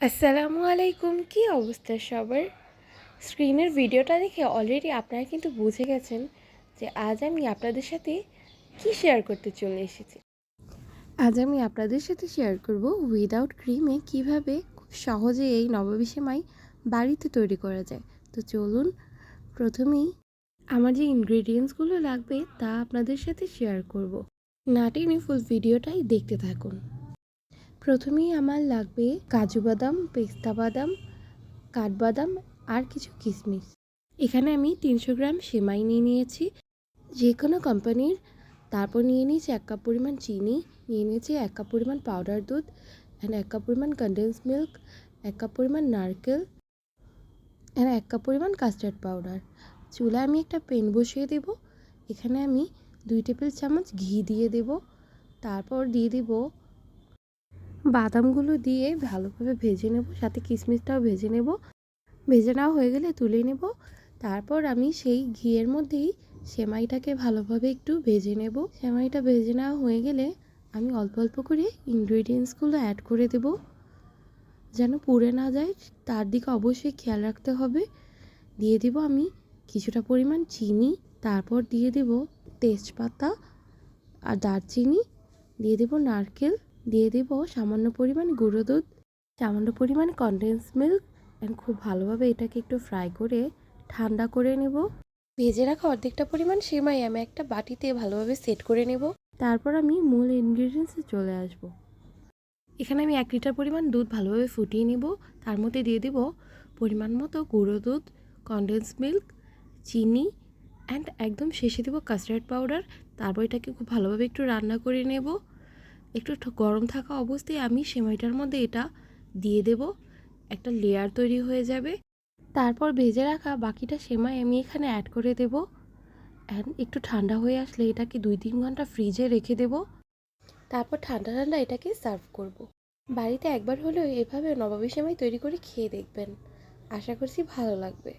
আসসালামু আলাইকুম। কি অবস্থা সবার? স্ক্রিনের ভিডিওটা দেখে অলরেডি আপনারা কিন্তু বুঝে গেছেন যে আজ আমি আপনাদের সাথে কি শেয়ার করতে চলে এসেছি। আজ আমি আপনাদের সাথে শেয়ার করব উইদাউট ক্রিমে কিভাবে খুব সহজে এই নবাবী সেমাই বাড়িতে তৈরি করা যায়। তো চলুন প্রথমেই আমার যে ইনগ্রেডিয়েন্টসগুলো লাগবে তা আপনাদের সাথে শেয়ার করব। না টেনে ফুল ভিডিওটাই দেখতে থাকুন। প্রথমেই আমার লাগবে কাজু বাদাম, পেস্তা বাদাম, কাঠবাদাম আর কিছু কিশমিশ। এখানে আমি 300 গ্রাম সেমাই নিয়ে নিয়েছি যে কোনো কোম্পানির। তারপর নিয়ে নিয়েছি 1 কাপ পরিমাণ চিনি, নিয়ে নিয়েছি 1 কাপ পরিমাণ পাউডার দুধ অ্যান্ড 1 কাপ পরিমাণ কনডেন্স মিল্ক, 1 কাপ পরিমাণ নারকেল অ্যান্ড 1 কাপ পরিমাণ কাস্টার্ড পাউডার। চুলায় আমি একটা প্যান বসিয়ে দেব। এখানে আমি 2 টেবিল চামচ ঘি দিয়ে দেব। তারপর দিয়ে দেব বাদামগুলো দিয়ে ভালোভাবে ভেজে নেব, সাথে কিশমিশটাও ভেজে নেব। ভেজে নেওয়া হয়ে গেলে তুলে নেব। তারপর আমি সেই ঘিয়ের মধ্যেই সেমাইটাকে ভালোভাবে একটু ভেজে নেব। সেমাইটা ভেজে নেওয়া হয়ে গেলে আমি অল্প অল্প করে ইনগ্রেডিয়েন্টসগুলো অ্যাড করে দেব, যেন পুড়ে না যায় তার দিকে অবশ্যই খেয়াল রাখতে হবে। দিয়ে দেব আমি কিছুটা পরিমাণ চিনি, তারপর দিয়ে দেব তেজপাতা আর দারচিনি, দিয়ে দেব নারকেল, দিয়ে দেব সামান্য পরিমাণ গুঁড়ো দুধ, সামান্য পরিমাণ কনডেন্স মিল্ক অ্যান্ড খুব ভালোভাবে এটাকে একটু ফ্রাই করে ঠান্ডা করে নেব। ভেজে রাখা অর্ধেকটা পরিমাণ সেমাই আমি একটা বাটিতে ভালোভাবে সেট করে নেব। তারপর আমি মূল ইনগ্রেডিয়েন্টসে চলে আসব। এখানে আমি 1 লিটার পরিমাণ দুধ ভালোভাবে ফুটিয়ে নেব। তার মধ্যে দিয়ে দেব পরিমাণ মতো গুঁড়ো দুধ, কনডেন্স মিল্ক, চিনি অ্যান্ড একদম শেষে দেব কাস্টার্ড পাউডার। তারপর এটাকে খুব ভালোভাবে একটু রান্না করে নেব। একটু গরম থাকা অবস্থায় আমি সেমাইটার মধ্যে এটা দিয়ে দেব, একটা লেয়ার তৈরি হয়ে যাবে। তারপর ভেজে রাখা বাকিটা সেমাই আমি এখানে অ্যাড করে দেব অ্যান্ড একটু ঠান্ডা হয়ে আসলে এটাকে 2-3 ঘন্টা ফ্রিজে রেখে দেব। তারপর ঠান্ডা ঠান্ডা এটাকে সার্ভ করব। বাড়িতে একবার হলেও এভাবে নবাবী সেমাই তৈরি করে খেয়ে দেখবেন, আশা করছি ভালো লাগবে।